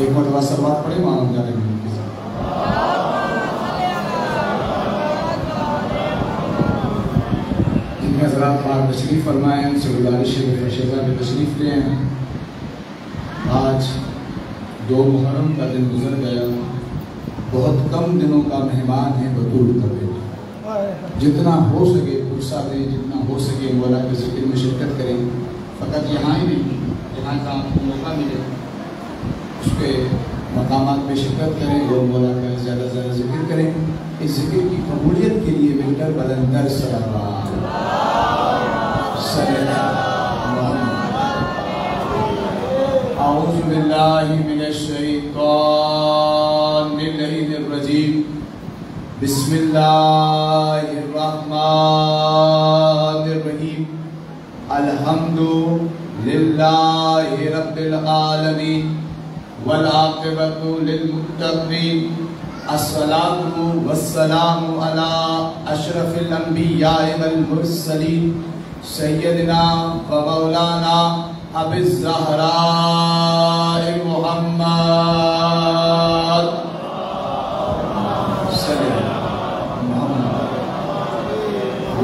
ایک مرتبہ سلوات پڑھیں وہاں ہم جانے کے جن میں حضرات باہر تشریف فرمائیں ان سے گزارش ہے کہ شہزاد میں تشریف لے ہیں. آج 2 محرم کا دن گزر گیا. بہت کم دنوں کا مہمان ہے بطول کا بیٹا. جتنا ہو سکے فرصہ دیں, جتنا ہو سکے مولا کے ذکر میں شرکت کریں. فقط یہاں ہی نہیں, جہاں کا موقع ملے اس پہ مقامات میں شرکت کریں اور مولا کا زیادہ سے زیادہ ذکر کریں. اس ذکر کی قبولیت کے لیے مل کر بلندر صلوات صلی اللہ اعوذ باللہ من الشیطان الرجیم. بسم اللہ الرحمن الرحیم. الحمد للہ رب العالمین والعاقبۃ للمتقین. الصلاۃ والسلام علی اشرف الانبیاء والمرسلین سیدنا و مولانا ابی الزہراء محمد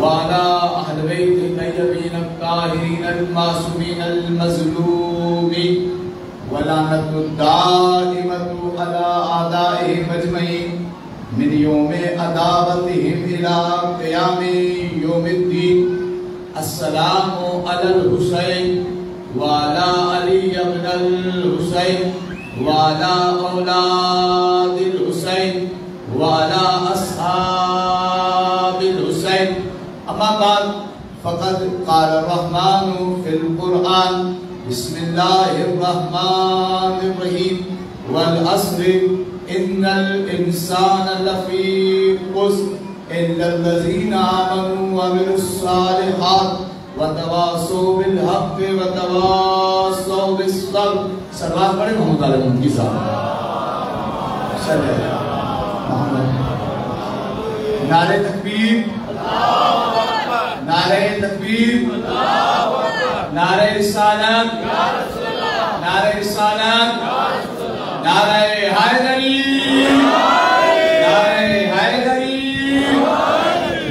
وعلى أهل بيت الطيبين الطاهرين المعصومين المظلومين ولعنة الدائمة على أعدائهم أجمعين من يوم عداوتهم إلى قيام يوم الدين. السلام على الحسين وعلى علي بن الحسين وعلى أولاد الحسين وعلى أصحاب الحسين. أما بعد فقد قال الرحمن في القرآن بسم الله الرحمن الرحيم والعصر إن الإنسان لفي خسر إلا الذين آمنوا وعملوا الصالحات وتواصوا بالحق وتواصوا بالصبر. سلوات پڑھیں محمد علیہ وسلم کی صاحب صلی اللہ محمد. نعرہ تکبیر, نعرہ تکبیر, نعرہ رسالت, نعرہ رسالت, نعرہ حیدری, نعرہ حیدری,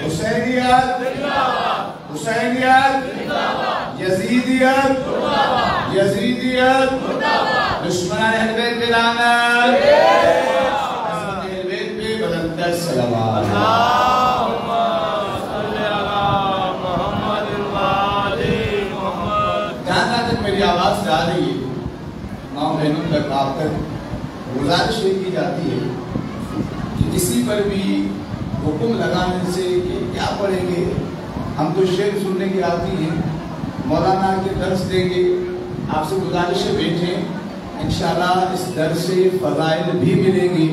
حسینیت, حسینیت, یزیدیت, یزیدیت, دشمنان اہل بیت پہ لعنت, اہل بیت پہ بلندر صلوات. میری آواز جا رہی ہے ماں بہنوں تک آپ تک گزارش کی جاتی ہے کہ کسی پر بھی حکم لگانے سے کہ کیا پڑھیں گے, ہم تو شعر سننے کے آتی ہیں, مولانا کے درس دیں گے. آپ سے گزارش ہے بیٹھیں, انشاءاللہ اس درس سے فضائل بھی ملیں گے,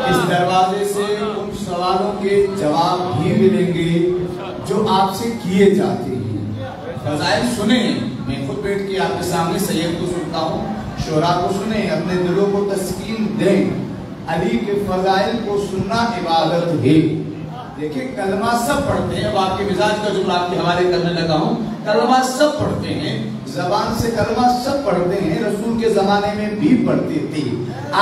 اس دروازے سے ان سوالوں کے جواب بھی ملیں گے جو آپ سے کیے جاتے ہیں. فضائل سنیں, میں خود بیٹھ کے آپ کے سامنے سید کو سنتا ہوں, شعراء کو سنیں, اپنے دلوں کو تسکین دیں. علی کے فضائل کو سننا عبادت ہے. دیکھیں کلمہ سب پڑھتے ہیں, اب آپ کے مزاج کا جملہ آپ کے حوالے کرنے لگا ہوں. کلمہ سب پڑھتے ہیں, زبان سے کلمہ سب پڑھتے ہیں, رسول کے زمانے میں بھی پڑھتے تھے,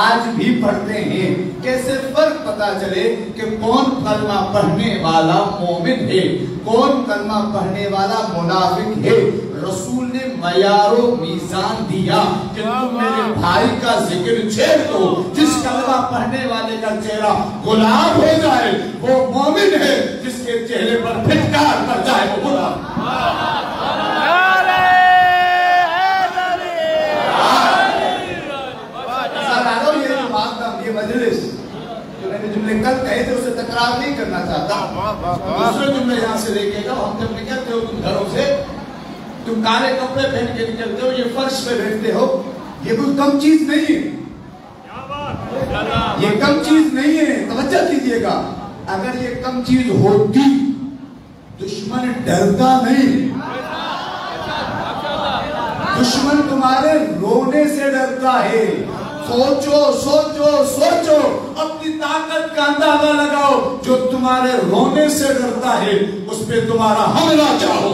آج بھی پڑھتے ہیں. کیسے فرق پتا چلے کہ کون کلمہ پڑھنے والا مومن ہے, کون کلمہ پڑھنے والا منافق ہے. رسول نے معیار و میزان دیا کہ تم میرے بھائی کا ذکر چھیڑ دو, جس کلمہ پڑھنے والے کا چہرہ گلاب ہو جائے وہ مومن ہے, جس کے چہرے پر پھٹکار پڑ جائے وہ گلاب. یہ مجلس جو میں نے جملے کل کہے تھے اسے تکرار نہیں کرنا چاہتا, دوسرے جملے یہاں سے لے کے گا. ہم جب نکلتے ہو تم گھروں سے, تم کالے کپڑے پہن کے نکلتے ہو, یہ فرش پہ بیٹھتے ہو, یہ کوئی کم چیز نہیں ہے, یہ کم چیز نہیں ہے. توجہ کیجئے گا, اگر یہ کم چیز ہوتی دشمن ڈرتا نہیں, دشمن تمہارے رونے سے ڈرتا ہے. سوچو سوچو سوچو, اپنی طاقت کا اندازہ لگاؤ. جو تمہارے رونے سے ڈرتا ہے اس پہ تمہارا حملہ چاہو.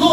2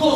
2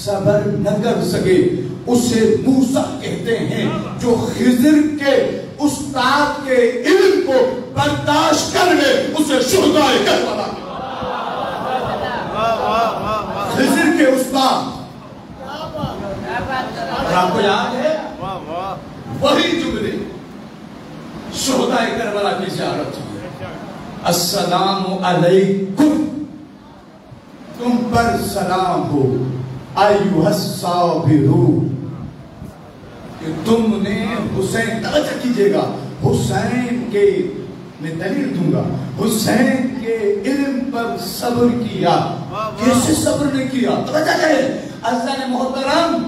صبر نہ کر سکے اسے موسیٰ کہتے ہیں جو خضر کے استاد کے علم کو برداشت کر لے اسے شہدائے کربلا خضر کے استاد اور آپ کو یاد ہے وہی جملے شہدائے کربلا کی زیارت ہوئی السلام علیکم تم پر سلام ہو ایھا الصابرون کہ تم نے حسین توجہ کیجئے گا حسین کے میں دلیل دوں گا حسین کے علم پر صبر کیا کیسے صبر نے کیا توجہ کریں عزیزان محترم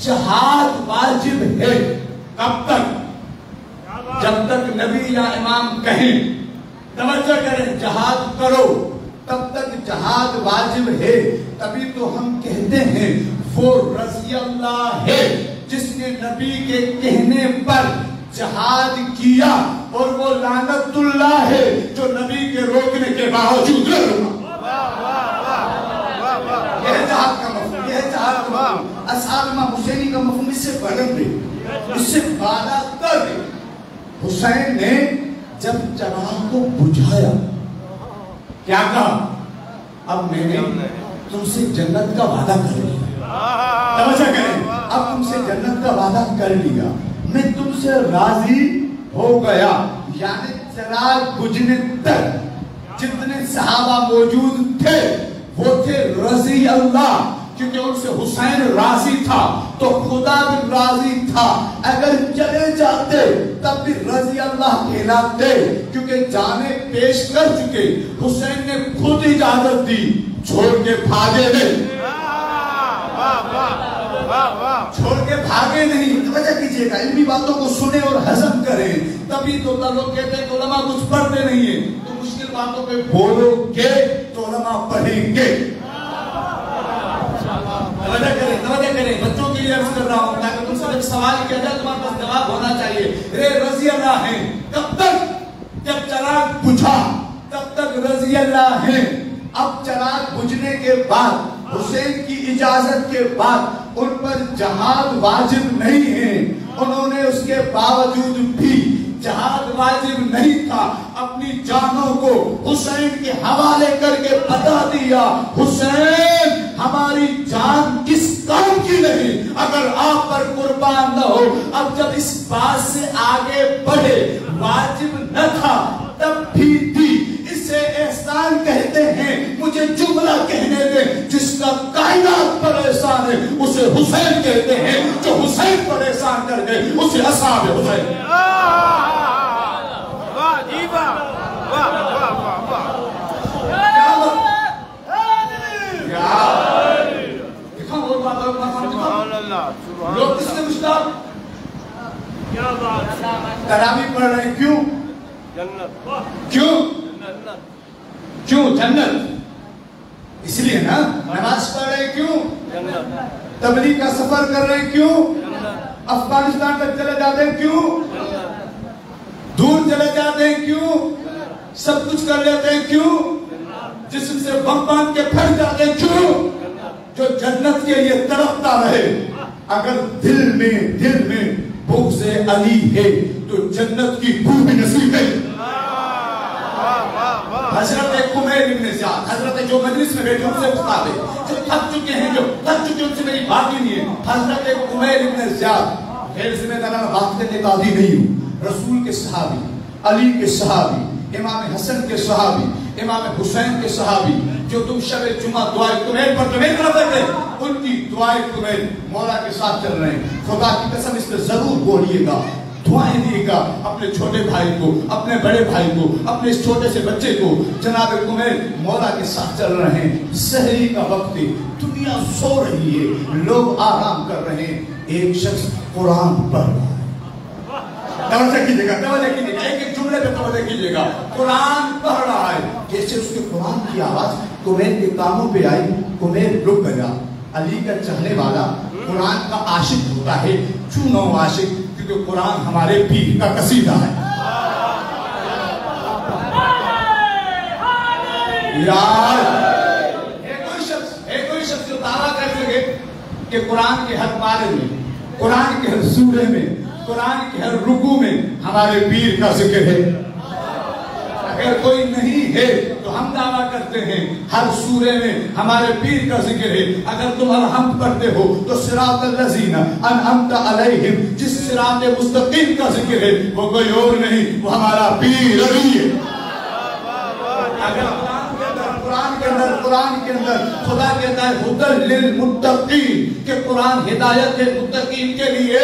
جہاد واجب ہے کب تک جب تک نبی یا امام کہیں توجہ کریں جہاد کرو تب تک جہاد واجب ہے تبھی تو ہم کہتے ہیں وہ رضی اللہ ہے جس نے نبی کے کہنے پر جہاد کیا اور وہ لعنت اللہ ہے جو نبی کے روکنے کے باوجود نہ رکا یہ جہاد کا مفہوم یہ جہاد کا مفہوم اصحاب امام حسینی کا مفہوم اس سے بلند ہے اس سے بالا تر ہے حسین نے جب چراغ کو بجھایا کیا کہا اب میں نے تم سے جنت کا وعدہ کر لیا توجہ کریں اب تم سے جنت کا وعدہ کر لیا میں تم سے راضی ہو گیا یعنی چراغ بجھنے تک جتنے صحابہ موجود تھے وہ تھے رضی اللہ کیونکہ ان سے حسین راضی تھا تو خدا بھی راضی تھا اگر چلے جاتے تب بھی رضی اللہ کہلاتے کیونکہ جانے پیش کر چکے حسین نے خود اجازت دی چھوڑ کے بھاگے نہیں چھوڑ کے بھاگے نہیں توجہ کیجئے گا علمی باتوں کو سنیں اور ہضم کریں تبھی تو لوگ کہتے ہیں کہ علماء کچھ پڑھتے نہیں ہیں تو مشکل باتوں پہ بولو گے تو علماء پڑھیں گے توجہ کریں بچوں کے لیے عرض کر رہا ہوں تاکہ تم سے جب سوال کیا جائے تمہارے پاس جواب ہونا چاہیے رے رضی اللہ ہیں کب تک جب چراغ بجھا تب تک رضی اللہ ہیں اب چراغ بجھنے کے بعد حسین کی اجازت کے بعد ان پر جہاد واجب نہیں ہے انہوں نے اس کے باوجود بھی جہاد واجب نہیں تھا اپنی جانوں کو حسین کے حوالے کر کے بتا دیا حسین ہماری جان کس کام کی نہیں اگر آپ پر قربان نہ ہو اب جب اس بات سے آگے بڑھے واجب نہ تھا تب بھی دی اسے احسان کہتے ہیں مجھے جملہ کہنے دے جس کا کائنات پر احسان ہے اسے حسین کہتے ہیں جو حسین پر احسان کر گئے اسے اصحاب حسین لوگ کس نے مشتاق تراویح پڑھ رہے ہیں کیوں کیوں جنت اس لیے نا نماز پڑھ رہے ہیں کیوں تبلیغ کا سفر کر رہے ہیں کیوں افغانستان تک چلے جاتے ہیں کیوں دور چلے جاتے ہیں کیوں سب کچھ کر لیتے ہیں کیوں جسم سے بم باندھ کے پھٹ جاتے ہیں کیوں جو جنت کے لیے تڑپتا رہے اگر دل میں بغض علی ہے تو جنت کی بو بھی نصیب ہے حضرت قمیل ابن زیاد حضرت جو مجلس میں بیٹھے ان سے استاد ہے جو تھک چکے ہیں ان سے میری بات ہی نہیں ہے حضرت قمیل ابن زیاد غیر ذمہ دارانہ بات کرنے کا عادی نہیں ہوں رسول کے صحابی علی کے صحابی امام حسن کے صحابی امام حسین کے صحابی جو تم شب جمعہ دعائے قمیل پر تمہیں کرتے تھے ان کی دعائے قمیل مولا کے ساتھ چل رہے ہیں خدا کی قسم اس پہ ضرور بولیے گا دعائیں دیے گا اپنے چھوٹے بھائی کو اپنے بڑے بھائی کو اپنے اس چھوٹے سے بچے کو جناب قمیل مولا کے ساتھ چل رہے ہیں سحری کا وقت ہے دنیا سو رہی ہے لوگ آرام کر رہے ہیں ایک شخص قرآن پڑھ رہا ہے توجہ کیجئے گا ایک ایک جملے پہ توجہ کیجئے گا قرآن پڑھ رہا ہے جیسے اس کے قرآن کی آواز قمیل کے کانوں پہ آئی قمیل رک گیا علی کا چاہنے والا قرآن کا عاشق ہوتا ہے کیوں نہ ہو عاشق کیونکہ قرآن ہمارے پیر کا قصیدہ ہے یار کوئی شخص جو دعویٰ کر سکے کہ قرآن کے ہر پارے میں، قرآن کے ہر سورے میں، قرآن کے ہر رکوع میں ہمارے پیر کا ذکر ہے؟ اگر کوئی نہیں ہے تو ہم دعویٰ کرتے ہیں ہر سورے میں ہمارے پیر کا ذکر ہے۔ اگر تم الحمد پڑھتے ہو تو صراط الذین انعمت علیہم، جس صراط مستقیم کا ذکر ہے وہ کوئی اور نہیں، وہ ہمارا پیر علی ہے۔ اگر قرآن کے اندر خدا کہتا ہے ہدی للمتقین کہ قرآن ہدایت ہے متقین کے لیے،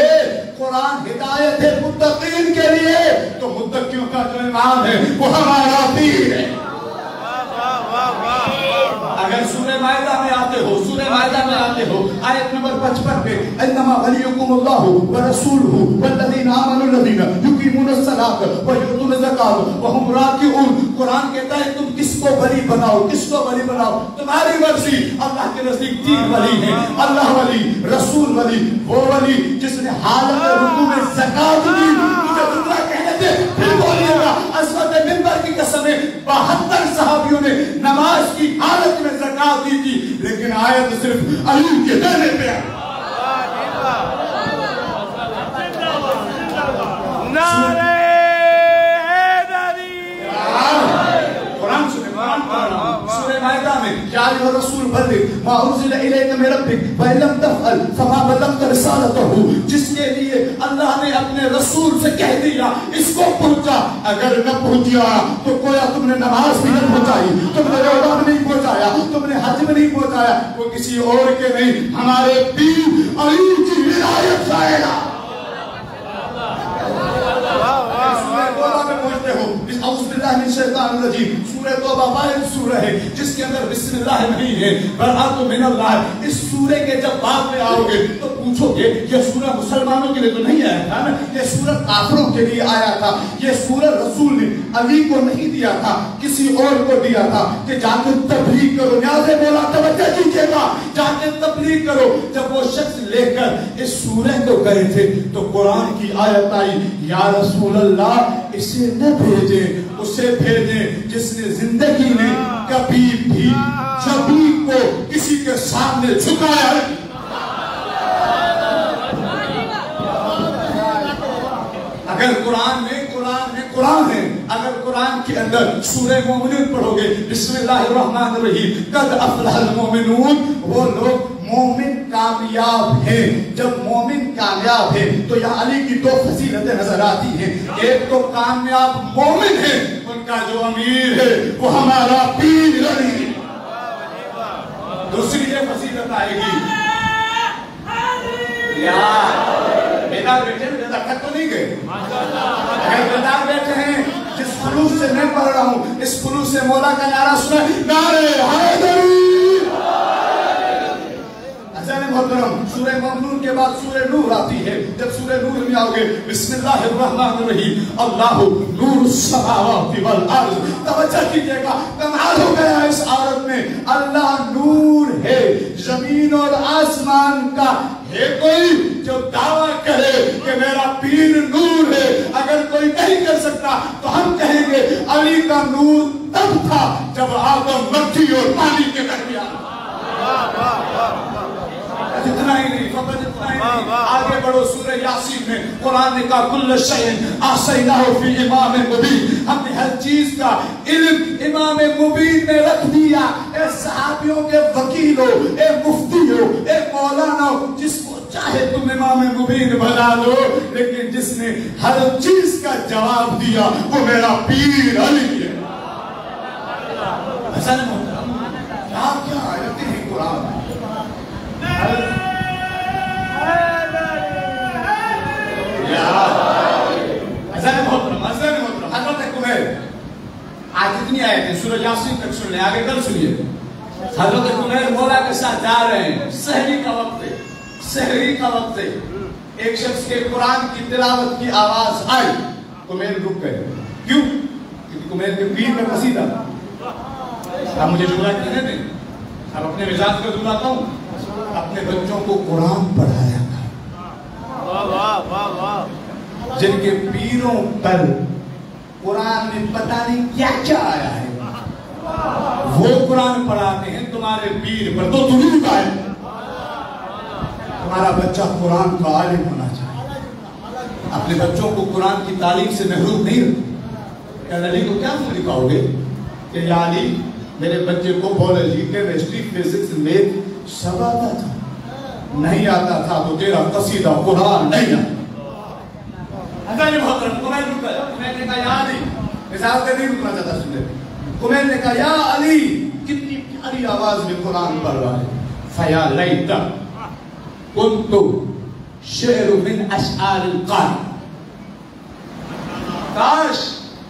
قرآن ہدایت ہے متقین کے لیے، تو متقیوں کا جو امام ہے وہ ہمارا پیر ہے۔ اگر سورہ مائدہ میں آتے ہو، سورہ مائدہ میں آتے ہو آیت نمبر 55 پہ انما ولیکم اللہ ورسولہ والذین آمنوا الذین یقیمون الصلاۃ ویؤتون الزکاۃ وہم راکعون، قرآن کہتا ہے تم کس کو ولی بناؤ، کس کو ولی بناؤ، تمہاری مرضی۔ اللہ کے نزدیک تین ولی ہیں، اللہ ولی، رسول ولی، وہ ولی جس نے حالت رکوع میں زکات دی۔ مجھے دوسرا کہنے دے، پھر بولیے گا عظمت منبر کی قسم ہے 72 صحابیوں نے نماز کی حالت میں زکات دی تھی، لیکن آیت صرف علی کے دینے پہ ہے۔ نعرہ سورہ مائدہ میں یا ایھا الرسول بلغ ما انزل الیک من ربک فإن لم تفعل فما بلغت رسالتہ، جس کے لیے اللہ نے اپنے رسول سے کہہ دیا اس کو پہنچا، اگر نہ پہنچیا تو گویا تم نے نماز بھی نہیں پہنچائی، تم نے روزہ بھی نہیں پہنچایا، تم نے حج بھی نہیں پہنچایا، وہ کسی اور کے نہیں، ہمارے پیر علی کی ولایت ظاہر ہے۔ اعوذ باللہ من الشیطان الرجیم، سورہ توبہ واحد سورہ ہے جس کے اندر بسم اللہ نہیں ہے، برات من اللہ۔ اس سورے کے جب بعد میں آؤ گے تو پوچھو گے یہ سورہ مسلمانوں کے لیے تو نہیں آیا تھا نا، یہ سورہ کافروں کے لیے آیا تھا، یہ سورہ رسول نے علی کو نہیں دیا تھا، کسی اور کو دیا تھا کہ جا کے تبلیغ کرو۔ نیاز مولا توجہ کیجیے گا، جا کے تبلیغ کرو۔ جب وہ شخص لے کر اس سورہ کو گئے تھے تو قرآن کی آیت آئی یا رسول اللہ اسے نہ بھیجیں، اسے بھیجیں جس نے زندگی میں کبھی بھی جبی کو کسی کے سامنے جھکایا ہے۔ اگر قرآن میں قرآن ہے، اگر قرآن کے اندر سورہ مومنون پڑھو گے بسم اللہ الرحمن الرحیم قد افلح المومنون، وہ لوگ مومن کامیاب ہیں۔ جب مومن کامیاب ہے تو یہاں علی کی دو فضیلتیں نظر آتی ہیں، ایک تو کامیاب مومن ہے، ان کا جو امیر ہے وہ ہمارا پیر علی ہے۔ دوسری یہ فضیلت آئے گی بیدار بیٹھے خط تو نہیں گئے، اگر بیدار بیٹھے ہیں جس خلوص سے میں پڑھ رہا ہوں اس خلوص سے مولا کا نعرہ سنیں، نعرہ حیدری۔ محترم سورہ مومنون کے بعد سورہ نور آتی ہے، جب سورہ نور میں آؤ گے بسم اللہ الرحمن الرحیم اللہ نور السماوات والارض، توجہ کیجئے گا، کمال ہو گیا اس عورت میں، اللہ نور ہے زمین اور آسمان کا۔ ہے کوئی جو دعویٰ کرے کہ میرا پیر نور ہے؟ اگر کوئی نہیں کر سکتا تو ہم کہیں گے علی کا نور تب تھا جب آدم مٹی اور پانی کے درمیان۔ اتنا ہی نہیں، فقط اتنا ہی نہیں، آگے بڑھو سورہ یاسین میں قرآن نے کہا کل شیء احصیناہ فی امام مبین، ہم نے ہر چیز کا علم امام مبین میں رکھ دیا۔ اے صحابیوں کے وکیل ہو، اے مفتی ہو، اے مولانا ہو، جس کو چاہے تم امام مبین بنا دو، لیکن جس نے ہر چیز کا جواب دیا وہ میرا پیر علی ہے۔ ایسا نہیں ہوتا کیا آیتیں ہیں قرآن میں۔ حضرت کمیل آج اتنی آئے تھے سورہ یاسین تک سن لیں، آگے کل سنیے۔ حضرت کمیل مولا کے ساتھ جا رہے ہیں، سحری کا وقت ہے، سحری کا وقت ہے، ایک شخص کے قرآن کی تلاوت کی آواز آئی، کمیل رک گئے۔ کیوں؟ کیونکہ کمیل کے پیر میں قصیدہ تھا۔ اب مجھے جملہ کہنے دیں، اب اپنے مزاج کو دلاتا ہوں، اپنے بچوں کو قرآن پڑھایا تھا، جن کے پیروں پر قرآن میں پتہ نہیں کیا کیا آیا ہے، وہ قرآن پڑھاتے ہیں، تمہارے پیر پر تو درود آئے۔ ہمارا بچہ قرآن کا عالم ہونا چاہیے. اپنے بچوں کو قرآن کی تعلیم سے محروم نہیں رکھتے. علی کو کیا تم دکھاؤ گے کہ یا علی میرے بچے کو بایولوجی کیمسٹری فزکس میتھ سب آتا تھا, نہیں آتا تھا تو تیرا قصیدہ قرآن نہیں آتا. کمیل نے کہا یا علی, مثال سے نہیں رکنا چاہتا سننے. کمیل نے کہا یا علی, کتنی پیاری آواز میں قرآن پڑھ رہا ہے. فیا لیت کنت شعر من اشعار القاری, کاش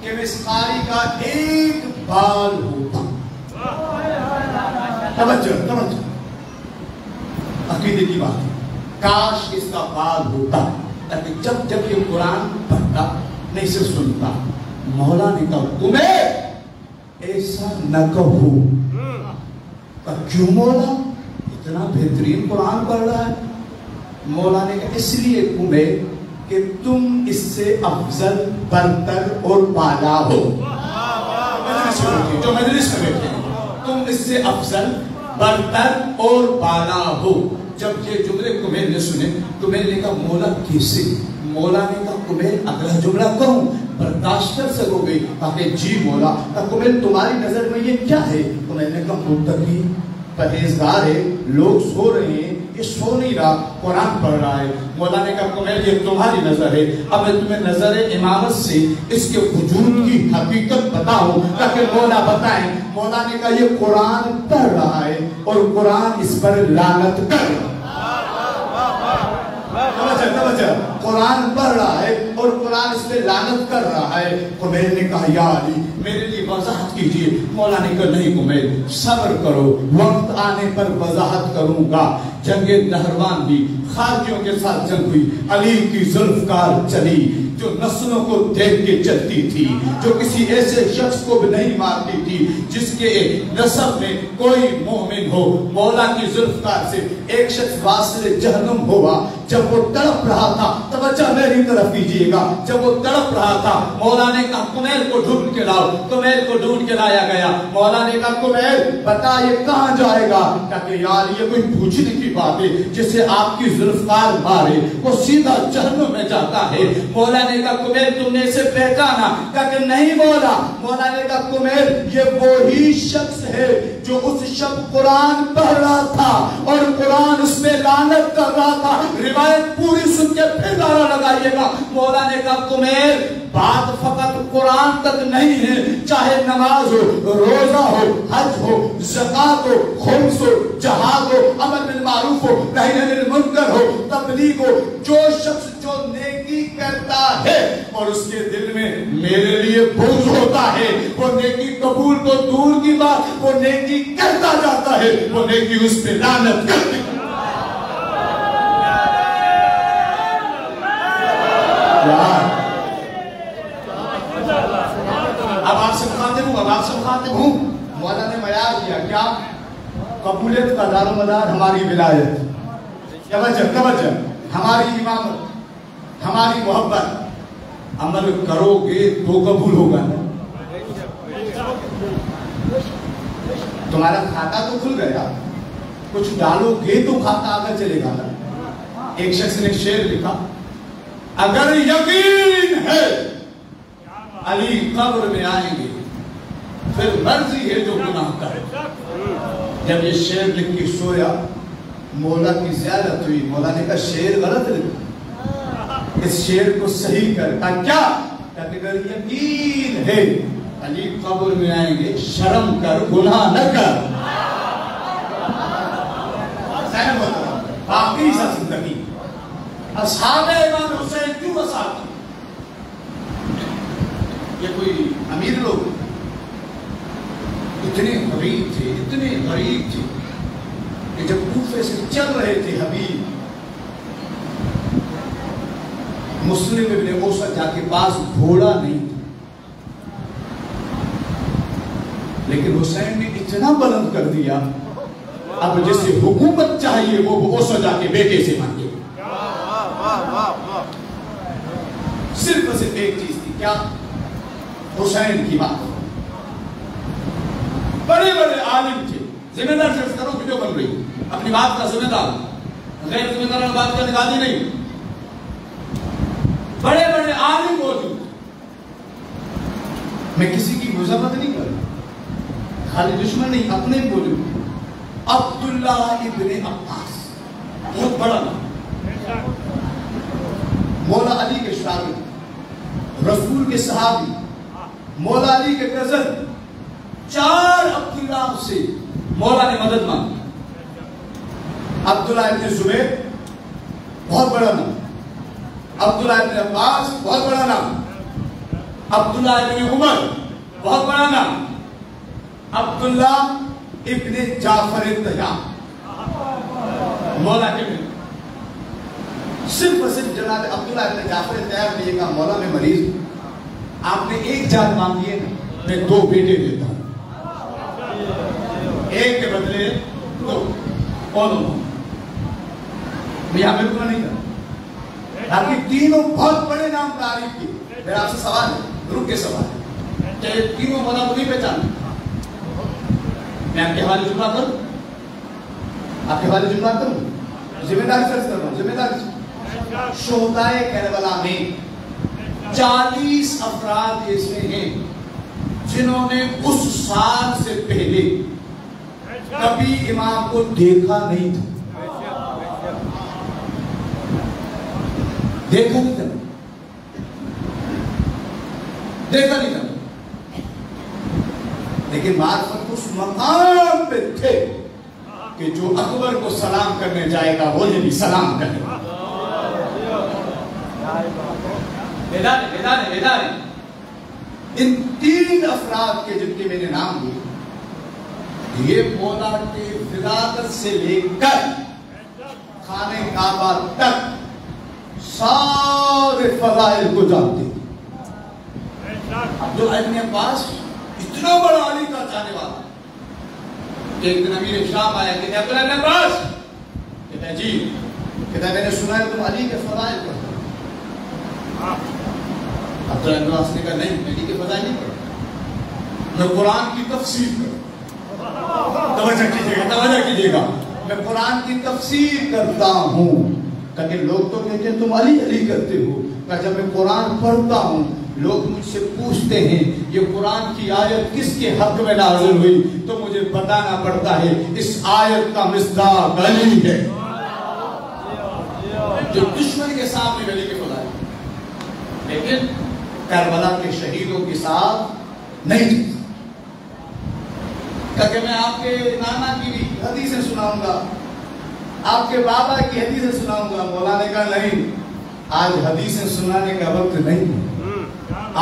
کہ اس قاری کا ایک بال ہوتا. توجہ عقیدے کی بات ہے. کاش اس کا بال ہوتا تاکہ جب جب یہ قرآن پڑھتا نہیں سے سنتا. مولا نے کہا تمہیں ایسا نہ کہو. کیوں مولا, اتنا بہترین قرآن پڑھ رہا ہے. مولا نے کہا اس لیے تمہیں کہ تم اس سے افضل برتر اور بالا ہو. جو مجلس میں بیٹھے ہیں, تم اس سے افضل برتر اور بالا ہو. جب یہ جملے کمیل نے سنے, کمیل نے کہا مولا کیسے؟ مولا نے کہا کمیل اگلا جملہ کہوں برداشت کر سکو گے؟ کہا جی مولا. کمیل تمہاری نظر میں یہ کیا ہے؟ کمیل نے کہا متقی پرہیزگار ہے, لوگ سو رہے ہیں, یہ سو نہیں رہا, قرآن پڑھ رہا ہے. مولا نے کہا کمیل یہ تمہاری نظر ہے, اب میں تمہیں نظر امامت سے اس کے وجود کی حقیقت بتاؤں تاکہ مولا بتائیں. مولا نے کہا یہ قرآن پڑھ رہا ہے اور قرآن اس پر لعنت کر رہا ہے. قرآن پڑھ رہا ہے اور قرآن اس پہ لعنت کر رہا ہے. کمیل نے کہا یا علی میرے لیے وضاحت کیجئے. مولا نے کہا نہیں کمیل, صبر کرو, وقت آنے پر وضاحت کروں گا. جنگ نہروان بھی خارجیوں کے ساتھ جنگ ہوئی. علی کی ذوالفقار چلی جو نسلوں کو دیکھ کے چلتی تھی, جو کسی ایسے شخص کو بھی نہیں مارتی تھی جس کے نسب میں کوئی مومن ہو. مولا کی ذوالفقار سے ایک شخص واصل جہنم ہوا. جب وہ تڑپ رہا تھا, توجہ میری طرف کیجیے گا, جب وہ تڑپ رہا تھا مولا نے کہا کمیل کو ڈھونڈ کے لاؤ. کمیل کو ڈھونڈ کے لایا گیا. مولا نے کہا کمیل بتا یہ کہاں جائے گا؟ کہ یار یہ کوئی پوچھنے کی بات ہے, جسے آپ کی ذوالفقار مارے وہ سیدھا جہنم میں جاتا ہے. مولا نے کہا کمیل تم نے اسے پہچانا؟ کہ نہیں مولا. مولا نے کہا کمیل یہ وہی شخص ہے جو اس شب قرآن پڑھ رہا تھا اور قرآن اس میں لعنت کر رہا تھا. روایت پوری سن کے پھر نعرہ لگائیے گا. مولا نے کہا کمیل بات فقط قرآن تک نہیں ہے, چاہے نماز ہو, روزہ ہو, حج ہو, زکات ہو, خمس ہو, جہاد ہو, امر بالمعروف ہو, نہی عن المنکر ہو, تبلیغ ہو. جو شخص جو نیکی کرتا ہے اور اس کے دل میں میرے لیے بغض ہوتا ہے, وہ نیکی قبول تو دور کی بات, وہ نیکی کرتا جاتا ہے, وہ نیکی اس پہ لعنت کرتی ہے. اب آپ سے مخاطب ہوں. مولا نے معیار کیا کیا؟ قبولیت کا دار و مدار ہماری ولایت, توجہ, ہماری امامت, ہماری محبت. عمل کرو گے تو قبول ہوگا. تمہارا کھاتا تو کھل گیا, کچھ ڈالو گے تو کھاتا آگے چلے گا. ایک شخص نے شعر لکھا, اگر یقین ہے علی قبر میں آئیں گے پھر مرضی ہے جو گناہ کرے. جب یہ شعر لکھ کے سویا مولا کی زیادت ہوئی. مولا نے کہا شعر غلط لکھا, اس شعر کو صحیح کر. کیا؟ اگر یقین ہے علی قبر میں آئیں گے شرم کر, گناہ نہ کر. باقی سا زندگی اصحاب امام حسین کیوں وسعت؟ یہ کوئی امیر لوگ اتنے غریب تھے, اتنے غریب تھے کہ جب کوفے سے چل رہے تھے حبیب, مسلم ابن اوسط کے پاس گھوڑا نہیں تھا, لیکن حسین نے اتنا بلند کر دیا اب جسے حکومت چاہیے وہ اوسط کے بیٹے سے مانگے. صرف ایک چیز تھی, کیا؟ حسین کی بات. بڑے بڑے عالم تھے, ذمہ دار شخص کرو ویڈیو بن رہی, اپنی بات کا ذمہ دار. غیر ذمہ دارانہ بات کا نکالی نہیں. بڑے بڑے عالم موجود. میں کسی کی مذمت نہیں کر رہا, خالی دشمن نہیں, اپنے بولوں. عبداللہ ابن عباس بہت بڑا نام, مولا علی کے شاگرد, رسول کے صحابی, مولا علی کے کزن. 4 عبداللہ سے مولا نے مدد مانگی. عبداللہ ابن زبیر بہت بڑا نام, عبداللہ ابن عباس بہت بڑا نام, عبداللہ ابن عمر بہت بڑا نام, عبداللہ ابن جعفر الطیار مولا کے صرف اور صرف جناب عبداللہ ابن جعفر الطیار نے یہ کہا, مولا میں مریض ہوں, آپ نے ایک جان مانگی ہے نا, میں 2 بیٹے دیتا ہوں, ایک کے بدلے 2. کون میں یہاں بالکل نہیں کرتا, باقی تینوں بہت بڑے نام تعریف کی. میرا آپ سے سوال ہے, رک کے سوال ہے, چاہے تینوں مولا کو نہیں پہچان, میں آپ کے حوالے جملہ کروں, آپ کے حوالے جملہ کروں, ذمہ داری سے کر رہا ہوں, ذمہ داری سے. شہدائے کربلا میں 40 افراد ایسے ہیں جنہوں نے اس سال سے پہلے کبھی امام کو دیکھا نہیں تھا, دیکھا نہیں تھا, دیکھا نہیں تھا, لیکن معرفت اس مقام پہ تھے کہ جو اکبر کو سلام کرنے جائے گا وہ بھی سلام کرے گا. بیدار ان 3 افراد کے جن کے میں نے نام لیے, یہ مولا کے ولادت سے لے کر خانہ کعبہ تک سارے فضائل کو جانتے ہیں. عبداللہ ابن عباس اتنا بڑا علی کا چاہنے والا کہ ایک دن امیر شام آیا, کہتے ہیں عبداللہ ابن عباس, کہتے ہیں جی, کہتے ہیں میں نے سنا ہے تم علی کے فضائل پڑھتے. عبداللہ ابن عباس نے کہا نہیں, میں علی کے فضائل نہیں پڑھتا, میں قرآن کی تفسیر کرتا. توجہ کیجیے گا, میں قرآن کی تفسیر کرتا ہوں. کہ لوگ تو کہتے ہیں تم علی علی کرتے ہو, کہ جب میں قرآن پڑھتا ہوں لوگ مجھ سے پوچھتے ہیں یہ قرآن کی آیت کس کے حق میں نازل ہوئی, تو مجھے بتانا پڑتا ہے اس آیت کا مصداق علی ہے. جو دشمن کے سامنے علی کے فضائل, لیکن کربلا کے شہیدوں کے ساتھ نہیں تھی. کہ میں آپ کے نانا کی حدیثیں سناؤں گا, آپ کے بابا کی حدیثیں سناؤں گا. مولا نے کہا نہیں, آج حدیثیں سنانے کا وقت نہیں ہے,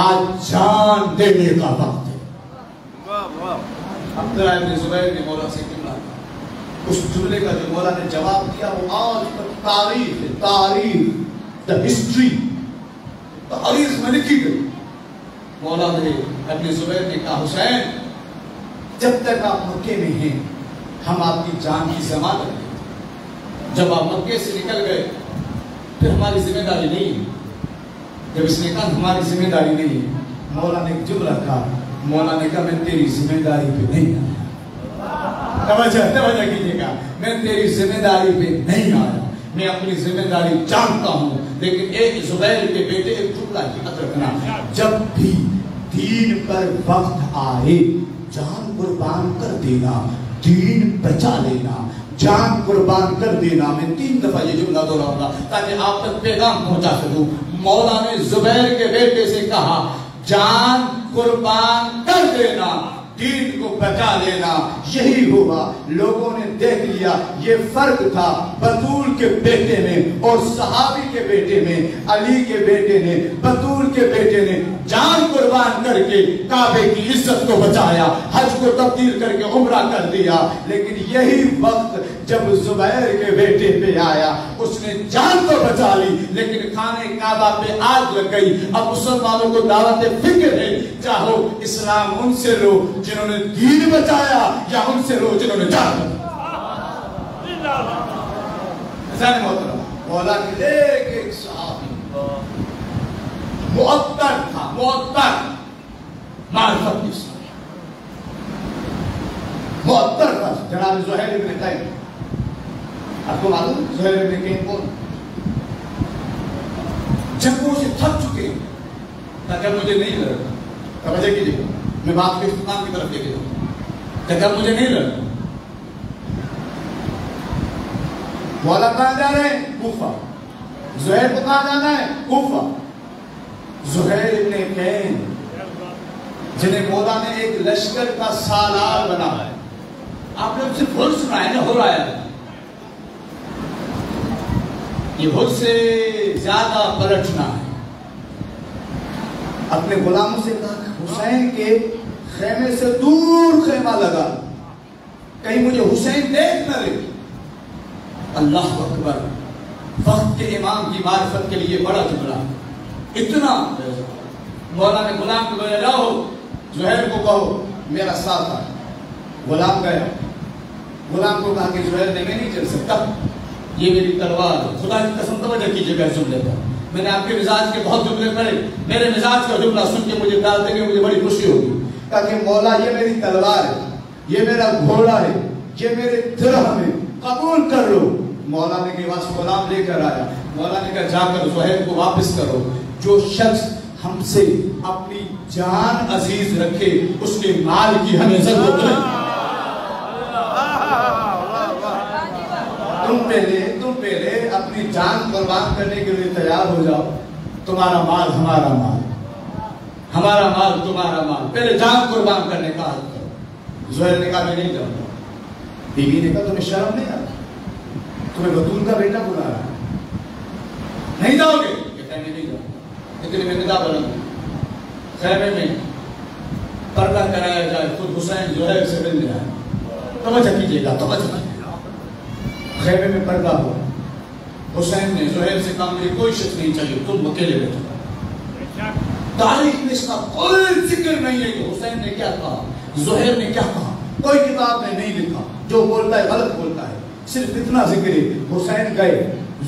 آج جان دینے کا وقت ہے. عبداللہ ابن زبیر نے مولا سے کہا, اس جملے کا جو مولا نے جواب دیا وہ آج تک تاریخ ہے, تاریخ, the history, تاریخ میں لکھی گئی. مولا نے ابن زبیر نے کہا, حسین جب تک آپ مکے میں ہیں ہم آپ کی جان کی ضمانت کریں, جب آپ مکے سے نکل گئے پھر ہماری ذمہ داری نہیں ہے. جب اس نے کہا ہماری ذمہ داری نہیں ہے, مولا نے ایک جملہ کہا, مولا نے کہا میں تیری ذمہ داری پہ نہیں آیا. توجہ کیجیے گا, میں تیری ذمہ داری پہ نہیں آیا, میں اپنی ذمہ داری جانتا ہوں. لیکن ایک زبیر کے بیٹے ایک جملہ یاد رکھنا, جب بھی دین پر وقت آئے جان قربان کر دینا, دین بچا لینا, جان قربان کر دینا. میں 3 دفعہ یہ جملہ دہراؤں گا تاکہ آپ تک پیغام پہنچا سکوں. مولا نے زبیر کے بیٹے سے کہا جان قربان کر دینا, دین کو بچا لینا, یہی ہوا. لوگوں نے دیکھ لیا یہ فرق تھا بطول کے بیٹے میں اور صحابی کے بیٹے میں. علی کے بیٹے نے, بطول کے بیٹے نے جان قربان کر کے کعبے کی عزت کو بچایا, حج کو تبدیل کر کے عمرہ کر دیا. لیکن یہی وقت جب زبیر کے بیٹے پہ آیا اس نے جان تو بچا لی لیکن خانہ کعبہ پہ آگ لگ گئی. اب مسلمانوں کو دعوت فکر ہے, چاہو اسلام ان سے لو جنہوں نے دین بچایا یا ان سے لو جنہوں نے جان بچایا. مولا کے ایک صحابی معطر تھا, معطر معرفت کی معطر تھا, جناب زہیر ابن قیم. آپ کو معلوم زہیر ابن کین کون؟ جنگوں سے تھک چکے ہیں تاکہ مجھے نہیں لڑنا. توجہ کیجیے میں بات کے اختتام کی طرف لے کے جاؤں. تاکہ مجھے نہیں لڑنا. مولا کہاں جا رہے ہیں؟ کوفہ. زہیر کو کہاں جانا ہے؟ کوفہ. زہیر ابن کین جنہیں مولا نے ایک لشکر کا سالار بنا ہے. آپ نے اسے بھول سنا ہے نا، ہو رہا ہے یہ بھول سے زیادہ پلٹنا ہے. اپنے غلاموں سے کہا حسین کے خیمے سے دور خیمہ لگا کہیں مجھے حسین دیکھ نہ لے. اللہ اکبر، وقت کے امام کی معرفت کے لیے بڑا جملہ. اتنا مولا نے غلام کو بولا جاؤ زہیر کو کہو میرا ساتھ آ. غلام گیا. غلام کو کہا کہ زہیر نے میں نہیں چل سکتا، یہ میری تلوار ہے. خدا کی قسم توجہ کیجیے گا جملے پر. میں نے آپ کے مزاج کے بہت جملے پڑھے، میرے مزاج کا جملہ سن کے مجھے ڈال دیں گے مجھے بڑی خوشی ہوگی. کہا کہ مولا یہ میری تلوار ہے، یہ میرا گھوڑا ہے، یہ میرے درہم ہے، قبول کر لو. مولا نے کے پاس غلام لے کر آیا. مولا نے کہا جا کر زہیر کو واپس کرو. جو شخص ہم سے اپنی جان عزیز رکھے اس کے مال کی ہمیں ضرورت نہیں. تم پہلے اپنی جان قربان کرنے کے لیے تیار ہو جاؤ. تمہارا مال ہمارا مال، ہمارا مال تمہارا مال. پہلے جان قربان کرنے کا حق کرو. زہیر نے کہا میں نہیں جاؤں گا. بیوی نے کہا تمہیں شرم نہیں آتی؟ تمہیں بطول کا بیٹا بلا رہا ہے، نہیں جاؤ گے؟ کہتا ہے میں نہیں جاؤں گا. لیکن میں ندا بلند خیمے میں پردہ کرایا جائے، خود حسین زہیر سے ملنے آئے. توجہ کیجیے گا، توجہ کیجیے گا. خیمے میں پردہ ہوا. حسین نے زہیر سے کہا مجھے کوئی شک نہیں چاہیے، تم اکیلے بیٹھو. تاریخ میں اس کا کوئی ذکر نہیں ہے کہ حسین نے کیا کہا، زہیر نے کیا کہا. کوئی کتاب نے نہیں لکھا. جو بولتا ہے غلط بولتا ہے. صرف اتنا ذکر ہے حسین گئے،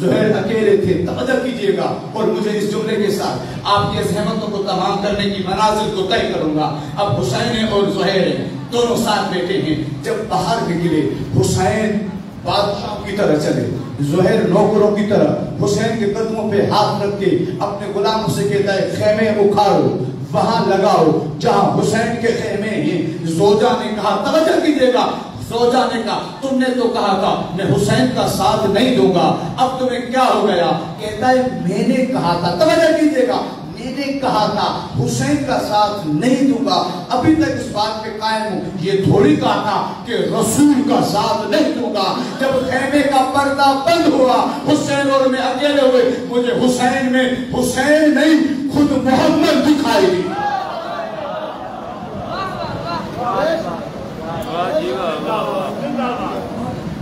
زہیر اکیلے تھے. توجہ کیجیے گا اور مجھے اس جملے کے ساتھ آپ کی زحمتوں کو تمام کرنے کی منازل کو طے کروں گا. اب حسین اور زہیر دونوں ساتھ بیٹھے ہیں. جب باہر نکلے حسین بادشاہ کی طرح چلے، زہیر نوکروں کی طرح. حسین کے قدموں پہ ہاتھ رکھ کے اپنے غلاموں سے کہتا ہے خیمے اکھاڑو، وہاں لگاؤ جہاں حسین کے خیمے ہیں. زوجہ نے کہا، توجہ کیجیے گا، زوجہ نے کہا تم نے تو کہا تھا میں حسین کا ساتھ نہیں دوں گا، اب تمہیں کیا ہو گیا؟ کہتا ہے میں نے کہا تھا، توجہ کیجیے گا، میں نے کہا تھا حسین کا ساتھ نہیں دوں گا. ابھی تک اس بات پہ قائم ہوں. یہ تھوڑی کہا تھا کہ رسول کا ساتھ نہیں دوں گا. جب خیمے کا پردہ بند ہوا، حسین اور میں اکیلے ہوئے، مجھے حسین میں حسین نہیں خود محمد دکھائی دی.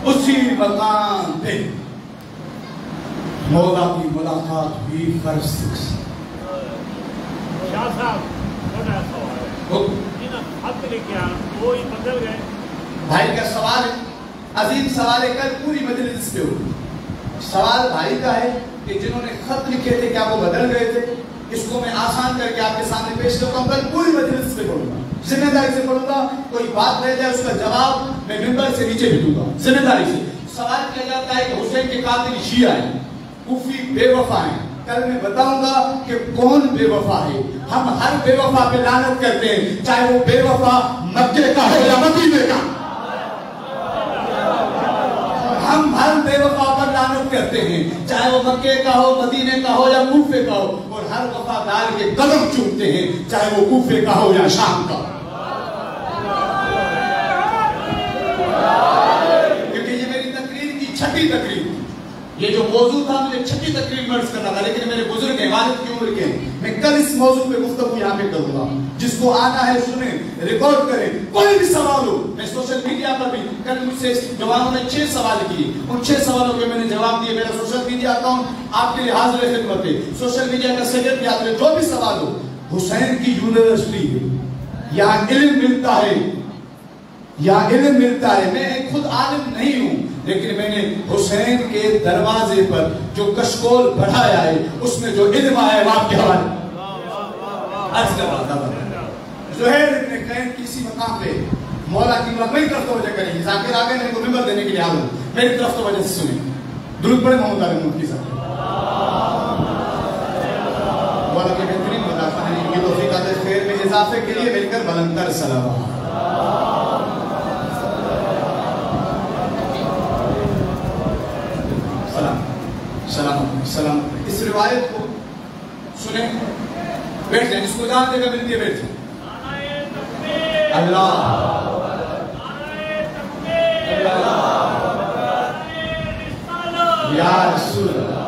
اسی مقام پہ مولا کی ملاقات بھی فرض. شاہ صاحب بڑا سوال ہے، جنہاں خط لکھا وہی بدل گئے. بھائی کا سوال ہے، عظیم سوال ہے. کل پوری مجلس پہ ہوئی. سوال بھائی کا ہے کہ جنہوں نے خط لکھے تھے کیا وہ بدل گئے تھے؟ اس کو میں آسان کر کے آپ کے سامنے پیش کرتا ہوں. کل پوری مجلس پہ پڑھوں گا، ذمہ داری سے پڑھوں گا. کوئی بات رہ جائے اس کا جواب میں ممبر سے نیچے بھی دوں گا ذمہ داری سے. سوال کیا جاتا ہے کہ حسین کے قاتل شیعہ ہیں، کوفی بے وفا ہیں. کل میں بتاؤں گا کہ کون بے وفا ہے. ہم ہر بے وفا پہ لعنت کرتے ہیں، چاہے وہ بے وفا مکے کا ہو یا مدینے کا. ہم ہر بے وفا پر لعنت کرتے ہیں، چاہے وہ مکے کا ہو، مدینے کا ہو یا کوفے کا ہو. اور ہر وفادار کے قدم چومتے ہیں، چاہے وہ کوفے کا ہو یا شام کا. کیونکہ یہ میری تقریر کی چھٹی تقریر، یہ جو موضوع تھا مجھے چھٹی تقریر مرض کرنا تھا، لیکن میرے بزرگ ہیں، والد کی عمر کے ہیں. میں کل اس موضوع پہ گفتگو یہاں پہ کروں گا. جس کو آنا ہے سنیں، ریکارڈ کریں. کوئی بھی سوال ہو، میں سوشل میڈیا پر بھی کل مجھ سے جوانوں نے 6 سوال کیے، ان 6 سوالوں کے میں نے جواب دیے. میرا سوشل میڈیا اکاؤنٹ آپ کے لیے حاضر خدمت ہے. سوشل میڈیا کا سیکرٹ یاد رہے. جو بھی سوال ہو، حسین کی یونیورسٹی ہے، یہاں علم ملتا ہے، یہاں علم ملتا ہے. میں خود عالم نہیں ہوں، لیکن میں نے حسین کے دروازے پر جو کشکول بڑھایا ہے، اس میں جو علم آیا ہے وہ آپ کے حوالے عرض کر رہا تھا. زہیر ابن کین کسی مقام پہ مولا کی مقبول کرتے ہوئے کریں گے. ذاکر آگے میرے کو ممبر دینے کے لیے آگے میری طرف توجہ سے سنیں. درود پڑھیں محمد علی مفتی صاحب. والا کے بہترین مدافع ہے یہ توفیقات خیر میں اضافے کے لیے مل کر بلندر صلوات. سلام. اس روایت کو سنیں, بیٹھ جائیں, جس کو جان جگہ ملتی ہے بیٹھ جائیں. اللہ یا رسول اللہ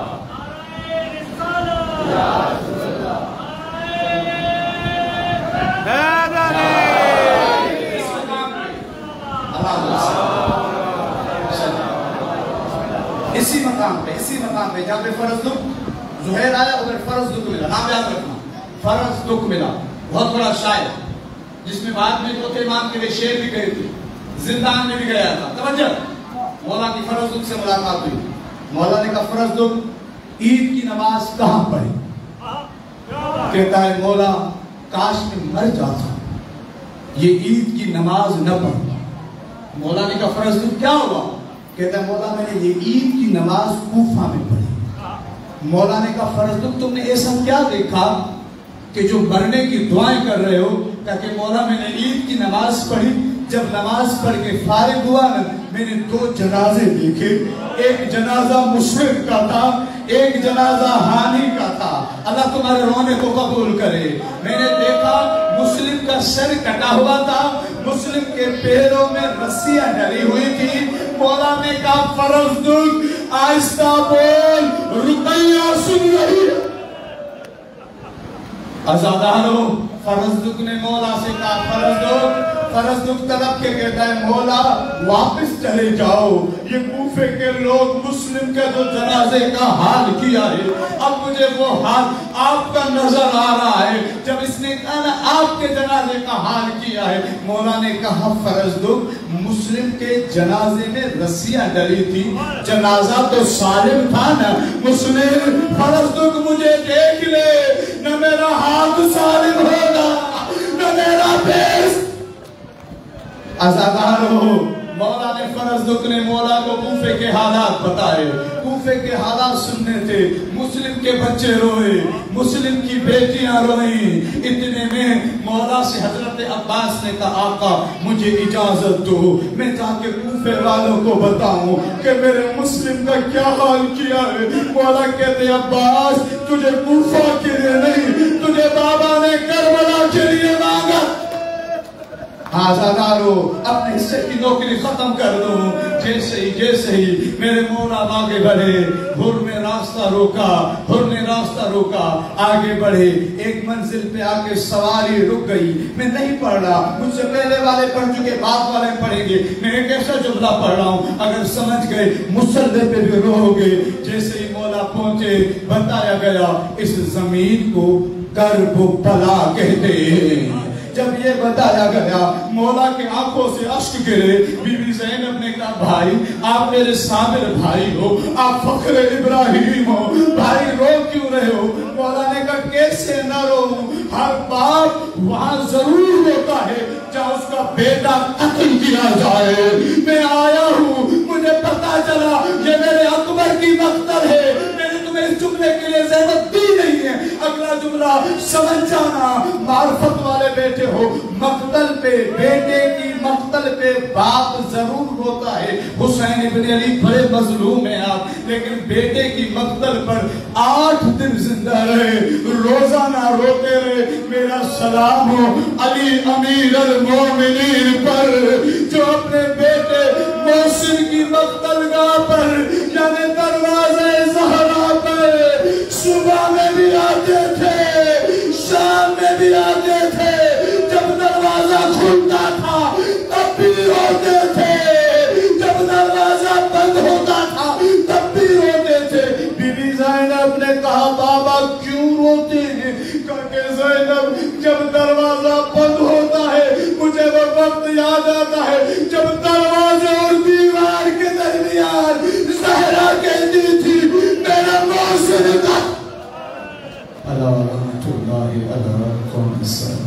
اسی مقام پہ جہاں پہ فرض دکھ زہیر آیا ادھر فرض دکھ ملا. نام یاد رکھنا, فرض دکھ ملا. بہت بڑا شاعر جس میں بعد میں چوتھے امام کے لیے شعر بھی کہی تھی, زندان میں بھی گیا تھا. توجہ, مولا کی فرض دکھ سے ملاقات ہوئی. مولا نے کہا فرض دکھ عید کی نماز کہاں پڑھی؟ کہتا ہے مولا کاش میں مر جاتا, یہ عید کی نماز نہ پڑھوں. مولا نے کہا فرض دکھ کیا ہوا؟ کہتا ہے مولا میں نے یہ عید کی نماز کوفہ میں پڑھی. مولا نے کہا فرض دکھ تم نے ایسا کیا دیکھا کہ جو مرنے کی دعائیں کر رہے ہو؟ تاکہ مولا میں نے عید کی نماز پڑھی, جب نماز پڑھ کے فارغ ہوا میں نے 2 جنازے دیکھے. ایک جنازہ مسلم کا تھا, ایک جنازہ ہانی کا تھا. اللہ تمہارے رونے کو قبول کرے. میں نے دیکھا مسلم کا سر کٹا ہوا تھا, مسلم کے پیروں میں رسیاں ڈلی ہوئی تھی. مولا نے کہا فرض دکھ آہستہ بول, رقیہ سن رہی ہے. آزادارو, فرض دکھ نے مولا سے کہا فرض دکھ طلب کے کہتا ہے مولا واپس چلے جاؤ, یہ کوفے کے لوگ مسلم کے جو جنازے کا حال کیا ہے اب مجھے وہ حال آپ کا نظر آ رہا ہے. جب اس نے کہا نا آپ کے جنازے کا حال کیا ہے, مولا نے کہا فرض دکھ مسلم کے جنازے میں رسیاں ڈلی تھی, جنازہ تو سالم تھا نا مسلم. فرض دکھ مجھے دیکھ لے, نہ میرا ہاتھ سالم ہوگا نہ میرا پیس. آزادار ہو, مولا نے فرض دکھ نے مولا کو کوفے کے حالات بتائے. کوفے کے حالات سننے تھے. مسلم کے بچے روئے, مسلم کی بیٹیاں روئیں. اتنے میں مولا سے حضرت عباس نے کہا آقا مجھے اجازت دو, میں جا کے کوفے والوں کو بتاؤں کہ میرے مسلم کا کیا حال کیا ہے. مولا کہتے عباس تجھے کوفہ کے لیے نہیں, تجھے بابا نے کربلا کے لیے مانگا. آزادارو, اپنے حصے کی نوکری ختم کر دوں. جیسے ہی میرے مولا آگے بڑھے, حر نے راستہ روکا, آگے بڑھے. ایک منزل پہ آ کے سواری رک گئی. میں نہیں پڑھ رہا, مجھ سے پہلے والے پڑھ چکے, بعد والے پڑھیں گے. میں ایک ایسا جملہ پڑھ رہا ہوں, اگر سمجھ گئے مسلح پہ بھی رو گے. جیسے ہی مولا پہنچے بتایا گیا اس زمین کو کرب و بلا کہتے ہیں. جب یہ بتایا گیا مولا کے آنکھوں سے اشک گرے. بی بی زینب نے کہا بھائی آپ میرے صابر بھائی ہو, آپ فخر ابراہیم ہو, بھائی رو کیوں رہے ہو؟ مولا نے کہا کیسے نہ رو, ہر باپ وہاں ضرور ہوتا ہے جہاں اس کا بیٹا قتل کیا جائے. میں آیا ہوں, مجھے پتا چلا یہ میرے اکبر کی مقتل ہے. میں نے تمہیں اس جملے کے لیے زیادت دی نہیں ہے. اگلا جملہ سمجھ جانا, معرفت والے بیٹے ہو, مقتل پہ بیٹے کی مقتل پہ باپ ضرور روتا ہے. حسین ابن علی بڑے مظلوم ہیں آپ, لیکن بیٹے کی مقتل پر 8 دن زندہ رہے, روزانہ روتے رہے. میرا سلام ہو علی امیر المومنین پر جو اپنے بیٹے محسن کی مقتل گاہ پر یعنی دروازے زہرا پر صبح میں بھی آتے تھے, شام میں بھی آتے تھے. جب دروازہ کھلتا تھا تب بھی روتے تھے, جب دروازہ بند ہوتا تھا تب بھی روتے تھے. بی بی زینب نے کہا بابا کیوں روتے ہیں؟ کہا کہ زینب جب دروازہ بند ہوتا ہے مجھے وہ وقت یاد آتا ہے جب دروازے اور دیوار کے درمیان زہرا کہتی تھی میرا محسن کا. اللہ رحمت اللہ علیہ قوم السلام.